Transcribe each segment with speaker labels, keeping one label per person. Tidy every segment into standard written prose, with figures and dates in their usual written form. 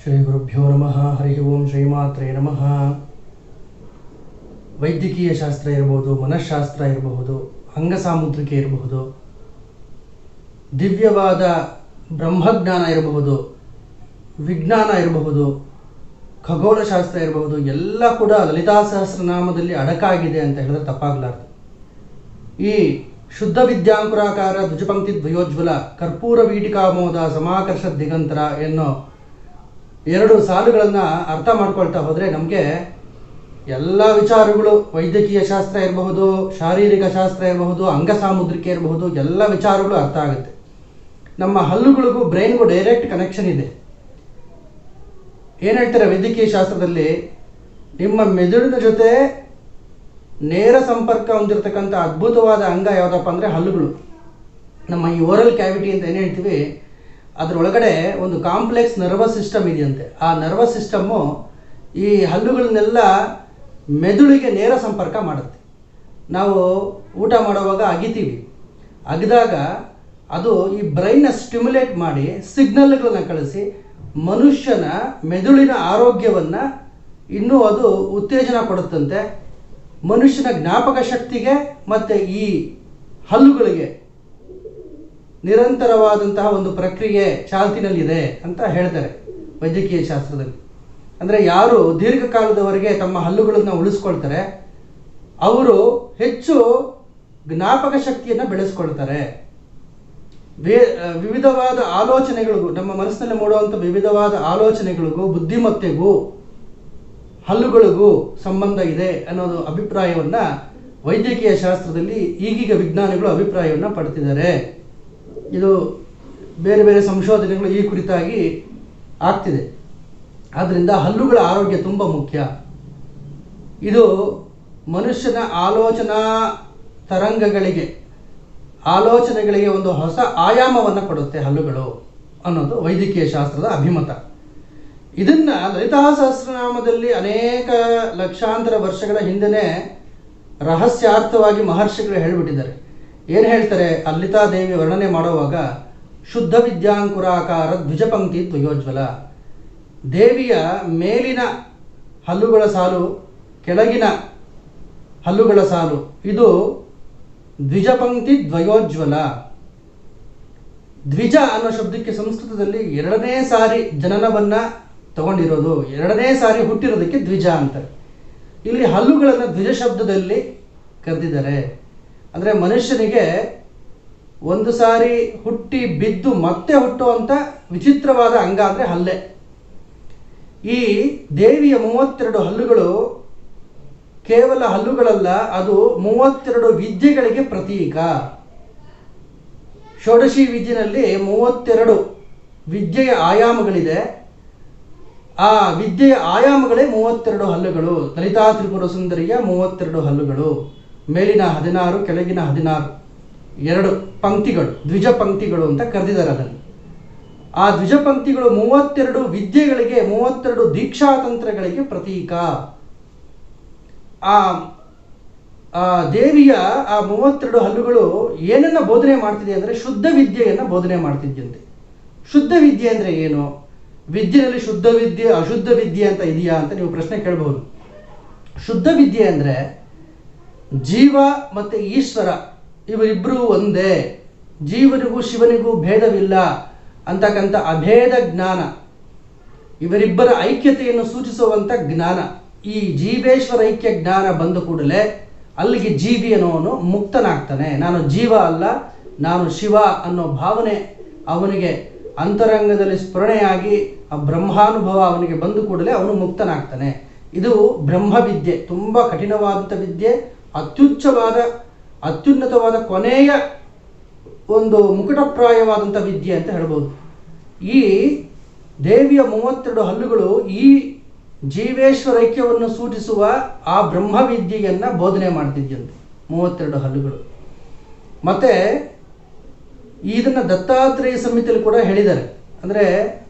Speaker 1: ಶ್ರೀ ಗುರುಭ್ಯೋ ನಮಃ. ಹರಿ ಓಂ ಶ್ರೀಮಾತ್ರೇ ನಮಃ. ವೈದ್ಯಕೀಯ ಶಾಸ್ತ್ರ ಇರಬಹುದು, ಮನಃಶಾಸ್ತ್ರ ಇರಬಹುದು, ಅಂಗಸಾಮುದ್ರಿಕೆ ಇರಬಹುದು, ದಿವ್ಯವಾದ ಬ್ರಹ್ಮಜ್ಞಾನ ಇರಬಹುದು, ವಿಜ್ಞಾನ ಇರಬಹುದು, ಖಗೋಳಶಾಸ್ತ್ರ ಇರಬಹುದು, ಎಲ್ಲ ಕೂಡ ಲಲಿತಾ ಸಹಸ್ರನಾಮದಲ್ಲಿ ಅಡಕಾಗಿದೆ ಅಂತ ಹೇಳಿದ್ರೆ ತಪ್ಪಾಗಲಾರದು. ಈ ಶುದ್ಧ ವಿದ್ಯಾಂಕುರಾಕಾರ ದ್ವಿಜಪಂಕ್ತಿ ದ್ವಯೋಜ್ವಲ ಕರ್ಪೂರ ವೀಟಿಕಾಮೋದ ಸಮಾಕರ್ಷ ದಿಗಂತರ ಎನ್ನೋ ಎರಡು ಸಾಲುಗಳನ್ನು ಅರ್ಥ ಮಾಡ್ಕೊಳ್ತಾ ಹೋದರೆ ನಮಗೆ ಎಲ್ಲ ವಿಚಾರಗಳು, ವೈದ್ಯಕೀಯ ಶಾಸ್ತ್ರ ಇರಬಹುದು, ಶಾರೀರಿಕ ಶಾಸ್ತ್ರ ಇರಬಹುದು, ಅಂಗಸಾಮುದ್ರಿಕೆ ಇರಬಹುದು, ಎಲ್ಲ ವಿಚಾರಗಳು ಅರ್ಥ ಆಗುತ್ತೆ. ನಮ್ಮ ಹಲ್ಲುಗಳಿಗೂ ಬ್ರೈನ್ಗೂ ಡೈರೆಕ್ಟ್ ಕನೆಕ್ಷನ್ ಇದೆ. ಏನು ಹೇಳ್ತಾರೆ ವೈದ್ಯಕೀಯ ಶಾಸ್ತ್ರದಲ್ಲಿ, ನಿಮ್ಮ ಮೆದುಳಿನ ಜೊತೆ ನೇರ ಸಂಪರ್ಕ ಹೊಂದಿರತಕ್ಕಂಥ ಅದ್ಭುತವಾದ ಅಂಗ ಯಾವುದಪ್ಪ ಅಂದರೆ ಹಲ್ಲುಗಳು. ನಮ್ಮ ಈ ಓರಲ್ ಕ್ಯಾವಿಟಿ ಅಂತ ಏನು ಹೇಳ್ತೀವಿ, ಅದರೊಳಗಡೆ ಒಂದು ಕಾಂಪ್ಲೆಕ್ಸ್ ನರ್ವಸ್ ಸಿಸ್ಟಮ್ ಇದೆಯಂತೆ. ಆ ನರ್ವಸ್ ಸಿಸ್ಟಮ್ಮು ಈ ಹಲ್ಲುಗಳನ್ನೆಲ್ಲ ಮೆದುಳಿಗೆ ನೇರ ಸಂಪರ್ಕ ಮಾಡುತ್ತೆ. ನಾವು ಊಟ ಮಾಡುವಾಗ ಅಗಿತೀವಿ, ಅಗಿದಾಗ ಅದು ಈ ಬ್ರೈನ್ನ ಸ್ಟಿಮ್ಯುಲೇಟ್ ಮಾಡಿ ಸಿಗ್ನಲ್ಗಳನ್ನು ಕಳಿಸಿ ಮನುಷ್ಯನ ಮೆದುಳಿನ ಆರೋಗ್ಯವನ್ನು ಇನ್ನೂ ಅದು ಉತ್ತೇಜನ ಕೊಡುತ್ತಂತೆ. ಮನುಷ್ಯನ ಜ್ಞಾಪಕ ಶಕ್ತಿಗೆ ಮತ್ತು ಈ ಹಲ್ಲುಗಳಿಗೆ ನಿರಂತರವಾದಂತಹ ಒಂದು ಪ್ರಕ್ರಿಯೆ ಚಾಲ್ತಿನಲ್ಲಿದೆ ಅಂತ ಹೇಳ್ತಾರೆ ವೈದ್ಯಕೀಯ ಶಾಸ್ತ್ರದಲ್ಲಿ. ಅಂದರೆ ಯಾರು ದೀರ್ಘಕಾಲದವರೆಗೆ ತಮ್ಮ ಹಲ್ಲುಗಳನ್ನು ಉಳಿಸ್ಕೊಳ್ತಾರೆ ಅವರು ಹೆಚ್ಚು ಜ್ಞಾಪಕ ಶಕ್ತಿಯನ್ನು ಬೆಳೆಸ್ಕೊಳ್ತಾರೆ. ವಿವಿಧವಾದ ಆಲೋಚನೆಗಳಿಗೂ, ನಮ್ಮ ಮನಸ್ಸಿನಲ್ಲಿ ಮೂಡುವಂಥ ವಿವಿಧವಾದ ಆಲೋಚನೆಗಳಿಗೂ ಬುದ್ಧಿಮತ್ತೆಗೂ ಹಲ್ಲುಗಳಿಗೂ ಸಂಬಂಧ ಇದೆ ಅನ್ನೋದು ಅಭಿಪ್ರಾಯವನ್ನು ವೈದ್ಯಕೀಯ ಶಾಸ್ತ್ರದಲ್ಲಿ ಈಗೀಗ ವಿಜ್ಞಾನಿಗಳು ಅಭಿಪ್ರಾಯವನ್ನು ಪಡ್ತಿದ್ದಾರೆ. ಇದು ಬೇರೆ ಬೇರೆ ಸಂಶೋಧನೆಗಳು ಈ ಕುರಿತಾಗಿ ಆಗ್ತಿದೆ. ಆದ್ದರಿಂದ ಹಲ್ಲುಗಳ ಆರೋಗ್ಯ ತುಂಬ ಮುಖ್ಯ. ಇದು ಮನುಷ್ಯನ ಆಲೋಚನೆಗಳಿಗೆ ಒಂದು ಹೊಸ ಆಯಾಮವನ್ನು ಕೊಡುತ್ತೆ ಹಲ್ಲುಗಳು ಅನ್ನೋದು ವೈದ್ಯಕೀಯ ಶಾಸ್ತ್ರದ ಅಭಿಮತ. ಇದನ್ನು ಲಲಿತಾ ಸಹಸ್ರನಾಮದಲ್ಲಿ ಅನೇಕ ಲಕ್ಷಾಂತರ ವರ್ಷಗಳ ಹಿಂದೆಯೇ ರಹಸ್ಯಾರ್ಥವಾಗಿ ಮಹರ್ಷಿಗಳು ಹೇಳಿಬಿಟ್ಟಿದ್ದಾರೆ. ಏನು ಹೇಳ್ತಾರೆ, ಲಲಿತಾ ದೇವಿ ವರ್ಣನೆ ಮಾಡುವಾಗ ಶುದ್ಧ ವಿದ್ಯಾಂಕುರಾಕಾರ ದ್ವಿಜಪಂಕ್ತಿ ದ್ವಯೋಜ್ವಲ, ದೇವಿಯ ಮೇಲಿನ ಹಲ್ಲುಗಳ ಸಾಲು, ಕೆಳಗಿನ ಹಲ್ಲುಗಳ ಸಾಲು, ಇದು ದ್ವಿಜಪಂಕ್ತಿ ದ್ವಯೋಜ್ವಲ. ದ್ವಿಜ ಅನ್ನೋ ಶಬ್ದಕ್ಕೆ ಸಂಸ್ಕೃತದಲ್ಲಿ ಎರಡನೇ ಸಾರಿ ಜನನವನ್ನು ತಗೊಂಡಿರೋದು, ಎರಡನೇ ಸಾರಿ ಹುಟ್ಟಿರೋದಕ್ಕೆ ದ್ವಿಜ ಅಂತಾರೆ. ಇಲ್ಲಿ ಹಲ್ಲುಗಳನ್ನು ದ್ವಿಜ ಶಬ್ದದಲ್ಲಿ ಕರೆದಿದ್ದಾರೆ. ಅಂದರೆ ಮನುಷ್ಯನಿಗೆ ಒಂದು ಸಾರಿ ಹುಟ್ಟಿ ಬಿದ್ದು ಮತ್ತೆ ಹುಟ್ಟುವಂಥ ವಿಚಿತ್ರವಾದ ಅಂಗ ಅಂದರೆ ಹಲ್ಲೆ. ಈ ದೇವಿಯ 32 ಹಲ್ಲುಗಳು ಕೇವಲ ಹಲ್ಲುಗಳಲ್ಲ, ಅದು 32 ವಿದ್ಯೆಗಳಿಗೆ ಪ್ರತೀಕ. ಷೋಡಶಿ ವಿದ್ಯೆಯಲ್ಲಿ 32 ವಿದ್ಯೆಯ ಆಯಾಮಗಳಿದೆ. ಆ ವಿದ್ಯೆಯ ಆಯಾಮಗಳೇ 32 ಹಲ್ಲುಗಳು. ಲಲಿತಾ ತ್ರಿಪುರ ಸುಂದರಿಯ 32 ಹಲ್ಲುಗಳು, ಮೇಲಿನ 16, ಕೆಳಗಿನ 16, 2 ಪಂಕ್ತಿಗಳು, ದ್ವಿಜ ಪಂಕ್ತಿಗಳು ಅಂತ ಕರೆದಿದ್ದಾರೆ ಅದನ್ನು. ಆ ದ್ವಿಜ ಪಂಕ್ತಿಗಳು 32 ವಿದ್ಯೆಗಳಿಗೆ, 32 ದೀಕ್ಷಾತಂತ್ರಗಳಿಗೆ ಪ್ರತೀಕ. ಆ ದೇವಿಯ ಆ 32 ಹಲ್ಲುಗಳು ಏನನ್ನ ಬೋಧನೆ ಮಾಡ್ತಿದೆ ಅಂದರೆ ಶುದ್ಧ ವಿದ್ಯೆಯನ್ನು ಬೋಧನೆ ಮಾಡ್ತಿದ್ದಂತೆ. ಶುದ್ಧ ವಿದ್ಯೆ ಅಂದರೆ ಏನು? ವಿದ್ಯೆಯಲ್ಲಿ ಶುದ್ಧ ವಿದ್ಯೆ, ಅಶುದ್ಧ ವಿದ್ಯೆ ಅಂತ ಇದೆಯಾ ಅಂತ ನೀವು ಪ್ರಶ್ನೆ ಕೇಳಬಹುದು. ಶುದ್ಧ ವಿದ್ಯೆ ಅಂದರೆ ಜೀವ ಮತ್ತು ಈಶ್ವರ ಇವರಿಬ್ಬರೂ ಒಂದೇ, ಜೀವನಿಗೂ ಶಿವನಿಗೂ ಭೇದವಿಲ್ಲ ಅಂತಕ್ಕಂಥ ಅಭೇದ ಜ್ಞಾನ, ಇವರಿಬ್ಬರ ಐಕ್ಯತೆಯನ್ನು ಸೂಚಿಸುವಂಥ ಜ್ಞಾನ. ಈ ಜೀವೇಶ್ವರ ಐಕ್ಯ ಜ್ಞಾನ ಬಂದ ಕೂಡಲೇ ಅಲ್ಲಿಗೆ ಜೀವಿ ಅನ್ನೋನು ಮುಕ್ತನಾಗ್ತಾನೆ. ನಾನು ಜೀವ ಅಲ್ಲ, ನಾನು ಶಿವ ಅನ್ನೋ ಭಾವನೆ ಅವನಿಗೆ ಅಂತರಂಗದಲ್ಲಿ ಸ್ಫುರಣೆಯಾಗಿ ಆ ಬ್ರಹ್ಮಾನುಭವ ಅವನಿಗೆ ಬಂದು ಕೂಡಲೇ ಅವನು ಮುಕ್ತನಾಗ್ತಾನೆ. ಇದು ಬ್ರಹ್ಮವಿದ್ಯೆ, ತುಂಬ ಕಠಿಣವಾದಂಥ ವಿದ್ಯೆ, ಅತ್ಯುನ್ನತವಾದ ಕೊನೆಯ ಒಂದು ಮುಕುಟಪ್ರಾಯವಾದಂಥ ವಿದ್ಯೆ ಅಂತ ಹೇಳ್ಬೋದು. ಈ ದೇವಿಯ 32 ಹಲ್ಲುಗಳು ಈ ಜೀವೇಶ್ವರ ಐಕ್ಯವನ್ನು ಸೂಚಿಸುವ ಆ ಬ್ರಹ್ಮವಿದ್ಯೆಯನ್ನು ಬೋಧನೆ ಮಾಡ್ತಿದ್ಯಂತೆ 32 ಹಲ್ಲುಗಳು. ಮತ್ತು ಇದನ್ನು ದತ್ತಾತ್ರೇಯ ಸಂಹಿತೆಯಲ್ಲಿ ಕೂಡ ಹೇಳಿದ್ದಾರೆ. ಅಂದರೆ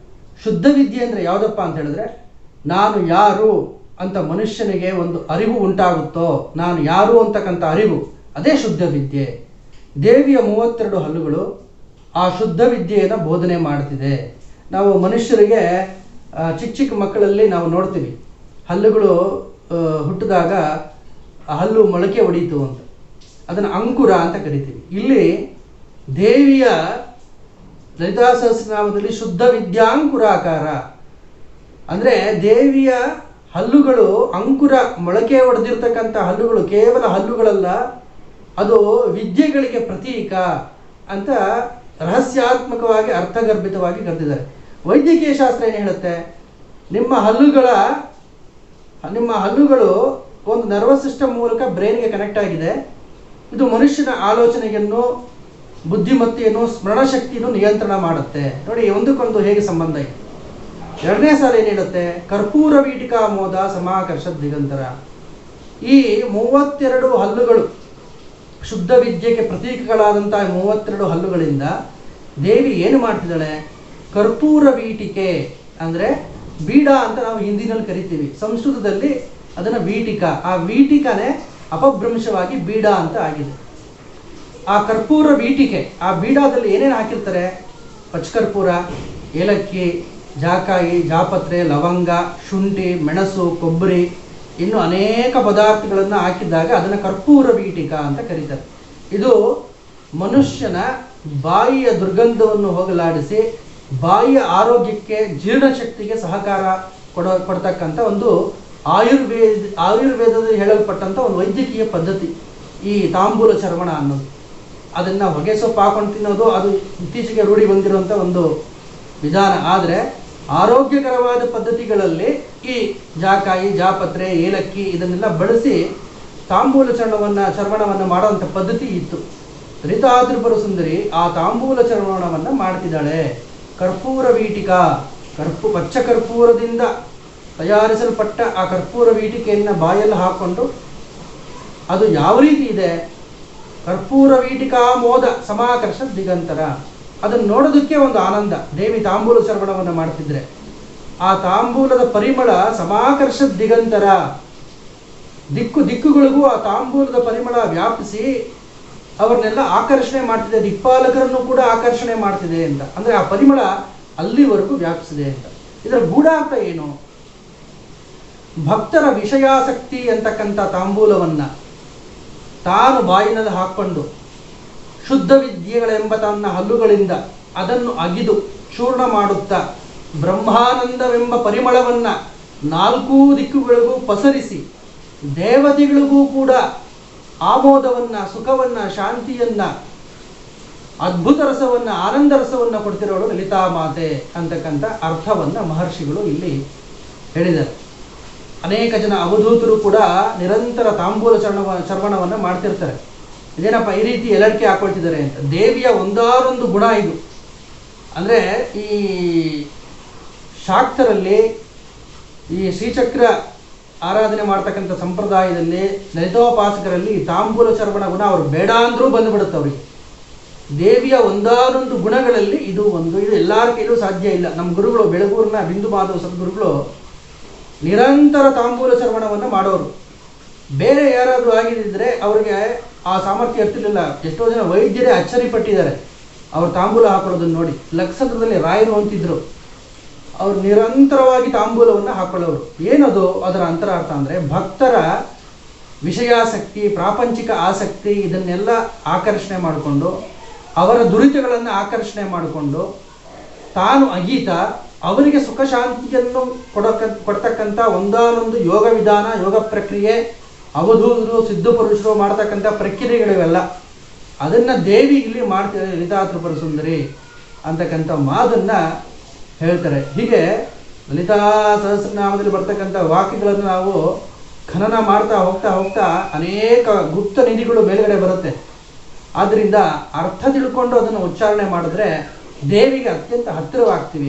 Speaker 1: ಶುದ್ಧ ವಿದ್ಯೆ ಅಂದರೆ ಯಾವುದಪ್ಪ ಅಂತ ಹೇಳಿದ್ರೆ, ನಾನು ಯಾರು ಅಂತ ಮನುಷ್ಯನಿಗೆ ಒಂದು ಅರಿವು ಉಂಟಾಗುತ್ತೋ, ನಾನು ಯಾರು ಅಂತಕ್ಕಂಥ ಅರಿವು, ಅದೇ ಶುದ್ಧ ವಿದ್ಯೆ. ದೇವಿಯ 32 ಹಲ್ಲುಗಳು ಆ ಶುದ್ಧ ವಿದ್ಯೆಯನ್ನು ಬೋಧನೆ ಮಾಡ್ತಿದೆ. ನಾವು ಮನುಷ್ಯರಿಗೆ ಚಿಕ್ಕ ಚಿಕ್ಕ ಮಕ್ಕಳಲ್ಲಿ ನಾವು ನೋಡ್ತೀವಿ, ಹಲ್ಲುಗಳು ಹುಟ್ಟಿದಾಗ ಹಲ್ಲು ಮೊಳಕೆ ಹೊಡೀತು ಅಂತ, ಅದನ್ನು ಅಂಕುರ ಅಂತ ಕರಿತೀವಿ. ಇಲ್ಲಿ ದೇವಿಯ ಲಲಿತಾ ಸಹಸ್ರನಾಮದಲ್ಲಿ ಶುದ್ಧ ವಿದ್ಯಾಂಕುರಾಕಾರ ಅಂದರೆ ದೇವಿಯ ಹಲ್ಲುಗಳು ಅಂಕುರ, ಮೊಳಕೆ ಹೊಡೆದಿರ್ತಕ್ಕಂಥ ಹಲ್ಲುಗಳು ಕೇವಲ ಹಲ್ಲುಗಳಲ್ಲ, ಅದು ವಿದ್ಯೆಗಳಿಗೆ ಪ್ರತೀಕ ಅಂತ ರಹಸ್ಯಾತ್ಮಕವಾಗಿ ಅರ್ಥಗರ್ಭಿತವಾಗಿ ಕರೆದಿದ್ದಾರೆ. ವೈದ್ಯಕೀಯ ಶಾಸ್ತ್ರ ಏನು ಹೇಳುತ್ತೆ? ನಿಮ್ಮ ಹಲ್ಲುಗಳು ಒಂದು ನರ್ವಸ್ ಸಿಸ್ಟಮ್ ಮೂಲಕ ಬ್ರೈನ್ಗೆ ಕನೆಕ್ಟ್ ಆಗಿದೆ. ಇದು ಮನುಷ್ಯನ ಆಲೋಚನೆಯನ್ನು, ಬುದ್ಧಿಮತ್ತೆಯನ್ನು, ಸ್ಮರಣಶಕ್ತಿಯನ್ನು ನಿಯಂತ್ರಣ ಮಾಡುತ್ತೆ. ನೋಡಿ ಒಂದಕ್ಕೊಂದು ಹೇಗೆ ಸಂಬಂಧ ಇದೆ. ಎರಡನೇ ಸಾಲ ಏನು ಹೇಳುತ್ತೆ? ಕರ್ಪೂರ ವೀಟಿಕಾ ಮೋದ ಸಮಾಕರ್ಷ ದಿಗಂತರ. ಈ 32 ಹಲ್ಲುಗಳು, ಶುದ್ಧ ವಿದ್ಯೆಗೆ ಪ್ರತೀಕಗಳಾದಂತಹ 32 ಹಲ್ಲುಗಳಿಂದ ದೇವಿ ಏನು ಮಾಡ್ತಿದ್ದಾಳೆ? ಕರ್ಪೂರ ವೀಟಿಕೆ ಅಂದರೆ ಬೀಡ ಅಂತ ನಾವು ಹಿಂದಿನಲ್ಲಿ ಕರಿತೀವಿ, ಸಂಸ್ಕೃತದಲ್ಲಿ ಅದನ್ನು ವೀಟಿಕ. ಆ ವೀಟಿಕನೇ ಅಪಭ್ರಂಶವಾಗಿ ಬೀಡ ಅಂತ ಆಗಿದೆ. ಆ ಕರ್ಪೂರ ವೀಟಿಕೆ, ಆ ಬೀಡಾದಲ್ಲಿ ಏನೇನು ಹಾಕಿರ್ತಾರೆ? ಪಚ್ಚಕರ್ಪೂರ, ಏಲಕ್ಕಿ, ಜಾಕಾಯಿ, ಜಾಪತ್ರೆ, ಲವಂಗ, ಶುಂಠಿ, ಮೆಣಸು, ಕೊಬ್ಬರಿ, ಇನ್ನು ಅನೇಕ ಪದಾರ್ಥಗಳನ್ನು ಹಾಕಿದಾಗ ಅದನ್ನು ಕರ್ಪೂರ ವೀಟಿಕ ಅಂತ ಕರೀತಾರೆ. ಇದು ಮನುಷ್ಯನ ಬಾಯಿಯ ದುರ್ಗಂಧವನ್ನು ಹೋಗಲಾಡಿಸಿ ಬಾಯಿಯ ಆರೋಗ್ಯಕ್ಕೆ, ಜೀರ್ಣಶಕ್ತಿಗೆ ಸಹಕಾರ ಕೊಡ್ತಕ್ಕಂಥ ಒಂದು ಆಯುರ್ವೇದದಲ್ಲಿ ಹೇಳಲ್ಪಟ್ಟಂಥ ಒಂದು ವೈದ್ಯಕೀಯ ಪದ್ಧತಿ ಈ ತಾಂಬೂಲ ಚರ್ವಣ ಅನ್ನೋದು. ಅದನ್ನು ಹೊಗೆ ಸೊಪ್ಪು ಹಾಕೊಂಡು ತಿನ್ನೋದು ಅದು ಇತ್ತೀಚೆಗೆ ರೂಢಿ ಬಂದಿರುವಂಥ ಒಂದು ವಿಧಾನ. ಆದರೆ ಆರೋಗ್ಯಕರವಾದ ಪದ್ಧತಿಗಳಲ್ಲಿ ಈ ಜಾಕಾಯಿ, ಜಾಪತ್ರೆ, ಏಲಕ್ಕಿ ಇದನ್ನೆಲ್ಲ ಬಳಸಿ ತಾಂಬೂಲ ಚರ್ವಣವನ್ನು ಮಾಡುವಂಥ ಪದ್ಧತಿ ಇತ್ತು. ಲಲಿತಾ ತ್ರಿಪುರ ಸುಂದರಿ ಆ ತಾಂಬೂಲ ಚರ್ವಣವನ್ನು ಮಾಡ್ತಿದ್ದಾಳೆ. ಕರ್ಪೂರ ವೀಟಿಕಾ, ಪಚ್ಚ ಕರ್ಪೂರದಿಂದ ತಯಾರಿಸಲ್ಪಟ್ಟ ಆ ಕರ್ಪೂರ ವೀಟಿಕೆಯನ್ನು ಬಾಯಲ್ಲಿ ಹಾಕ್ಕೊಂಡು, ಅದು ಯಾವ ರೀತಿ ಇದೆ? ಕರ್ಪೂರ ವೀಟಿಕಾ ಮೋದ ಸಮಾಕರ್ಷ ದಿಗಂತರ. ಅದನ್ನು ನೋಡೋದಕ್ಕೆ ಒಂದು ಆನಂದ. ದೇವಿ ತಾಂಬೂಲ ಚರ್ವಣವನ್ನು ಮಾಡ್ತಿದ್ರೆ ಆ ತಾಂಬೂಲದ ಪರಿಮಳ ಸಮಾಕರ್ಷ ದಿಗಂತರ, ದಿಕ್ಕುಗಳಿಗೂ ಆ ತಾಂಬೂಲದ ಪರಿಮಳ ವ್ಯಾಪಿಸಿ ಅವ್ರನ್ನೆಲ್ಲ ಆಕರ್ಷಣೆ ಮಾಡ್ತಿದೆ, ದಿಕ್ಪಾಲಕರನ್ನು ಕೂಡ ಆಕರ್ಷಣೆ ಮಾಡ್ತಿದೆ ಅಂತ. ಅಂದರೆ ಆ ಪರಿಮಳ ಅಲ್ಲಿವರೆಗೂ ವ್ಯಾಪಿಸಿದೆ ಅಂತ. ಇದರ ಗೂಢಾರ್ಥ ಏನು? ಭಕ್ತರ ವಿಷಯಾಸಕ್ತಿ ಅಂತಕ್ಕಂಥ ತಾಂಬೂಲವನ್ನು ತಾನು ಬಾಯಿನಲ್ಲಿ ಹಾಕ್ಕೊಂಡು ಶುದ್ಧ ವಿದ್ಯೆಗಳೆಂಬ ತನ್ನ ಹಲ್ಲುಗಳಿಂದ ಅದನ್ನು ಅಗಿದು ಚೂರ್ಣ ಮಾಡುತ್ತಾ ಬ್ರಹ್ಮಾನಂದವೆಂಬ ಪರಿಮಳವನ್ನು 4 ದಿಕ್ಕುಗಳಿಗೂ ಪಸರಿಸಿ ದೇವತೆಗಳಿಗೂ ಕೂಡ ಆಮೋದವನ್ನು, ಸುಖವನ್ನು, ಶಾಂತಿಯನ್ನು, ಅದ್ಭುತ ರಸವನ್ನು, ಆನಂದ ರಸವನ್ನು ಕೊಡ್ತಿರೋಳು ಲಲಿತಾ ಮಾತೆ ಅಂತಕ್ಕಂಥ ಅರ್ಥವನ್ನು ಮಹರ್ಷಿಗಳು ಇಲ್ಲಿ ಹೇಳಿದ್ದಾರೆ. ಅನೇಕ ಜನ ಅವಧೂತರು ಕೂಡ ನಿರಂತರ ತಾಂಬೂಲ ಚರ್ವಣವನ್ನು ಮಾಡ್ತಿರ್ತಾರೆ. ಇದೇನಪ್ಪ ಈ ರೀತಿ ಎಲಡಿಕೆ ಹಾಕೊಳ್ತಿದ್ದಾರೆ ಅಂತ. ದೇವಿಯ ಒಂದಾರೊಂದು ಗುಣ ಇದು. ಅಂದರೆ ಈ ಶಾಕ್ತರಲ್ಲಿ, ಈ ಶ್ರೀಚಕ್ರ ಆರಾಧನೆ ಮಾಡ್ತಕ್ಕಂಥ ಸಂಪ್ರದಾಯದಲ್ಲಿ, ಲಲಿತೋಪಾಸಕರಲ್ಲಿ ತಾಂಬೂಲ ಚರ್ವಣ ಗುಣ ಅವ್ರು ಬೇಡ ಅಂದರೂ ಬಂದುಬಿಡುತ್ತೆ ಅವರಿಗೆ. ದೇವಿಯ ಒಂದಾರೊಂದು ಗುಣಗಳಲ್ಲಿ ಇದು ಒಂದು. ಇದು ಎಲ್ಲರ ಕೈಲೂ ಸಾಧ್ಯ ಇಲ್ಲ. ನಮ್ಮ ಗುರುಗಳು ಬೆಳಗೂರಿನ ಬಿಂದು ಮಾಧವ ಸದ್ಗುರುಗಳು ನಿರಂತರ ತಾಂಬೂಲ ಚರ್ವಣವನ್ನು ಮಾಡೋರು. ಬೇರೆ ಯಾರಾದರೂ ಆಗಿದ್ದರೆ ಅವರಿಗೆ ಆ ಸಾಮರ್ಥ್ಯ ಇರ್ತಿರ್ಲಿಲ್ಲ. ಎಷ್ಟೋ ಜನ ವೈದ್ಯರೇ ಅಚ್ಚರಿಪಟ್ಟಿದ್ದಾರೆ ಅವ್ರು ತಾಂಬೂಲ ಹಾಕೊಳ್ಳೋದನ್ನು ನೋಡಿ. ಲಕ್ಷತ್ರದಲ್ಲಿ ರಾಯರು ಅಂತಿದ್ರು, ಅವ್ರು ನಿರಂತರವಾಗಿ ತಾಂಬೂಲವನ್ನು ಹಾಕೊಳ್ಳೋರು. ಏನದು ಅದರ ಅಂತರಾರ್ಥ ಅಂದರೆ ಭಕ್ತರ ವಿಷಯಾಸಕ್ತಿ, ಪ್ರಾಪಂಚಿಕ ಆಸಕ್ತಿ ಇದನ್ನೆಲ್ಲ ಆಕರ್ಷಣೆ ಮಾಡಿಕೊಂಡು, ಅವರ ದುರಿತಗಳನ್ನು ಆಕರ್ಷಣೆ ಮಾಡಿಕೊಂಡು, ತಾನು ಅಗೀತ ಅವರಿಗೆ ಸುಖ ಶಾಂತಿಯನ್ನು ಕೊಡ್ತಕ್ಕಂಥ ಒಂದಾನೊಂದು ಯೋಗ ವಿಧಾನ, ಯೋಗ ಪ್ರಕ್ರಿಯೆ, ಅವಧೂತರು, ಸಿದ್ಧಪುರುಷರು ಮಾಡ್ತಕ್ಕಂಥ ಪ್ರಕ್ರಿಯೆಗಳಿವೆಲ್ಲ. ಅದನ್ನು ದೇವಿ ಇಲ್ಲಿ ಮಾಡ್ತಿದ್ದಾರೆ ಲಲಿತಾ ತ್ರಿಪುರ ಸುಂದರಿ ಅಂತಕ್ಕಂಥ ಮಾತನ್ನು ಹೇಳ್ತಾರೆ. ಹೀಗೆ ಲಲಿತಾ ಸಹಸ್ರನಾಮದಲ್ಲಿ ಬರ್ತಕ್ಕಂಥ ವಾಕ್ಯಗಳನ್ನು ನಾವು ಖನನ ಮಾಡ್ತಾ ಹೋಗ್ತಾ ಅನೇಕ ಗುಪ್ತ ನಿಧಿಗಳು ಮೇಲ್ಗಡೆ ಬರುತ್ತೆ. ಆದ್ದರಿಂದ ಅರ್ಥ ತಿಳ್ಕೊಂಡು ಅದನ್ನು ಉಚ್ಚಾರಣೆ ಮಾಡಿದ್ರೆ ದೇವಿಗೆ ಅತ್ಯಂತ ಹತ್ತಿರವಾಗ್ತೀವಿ.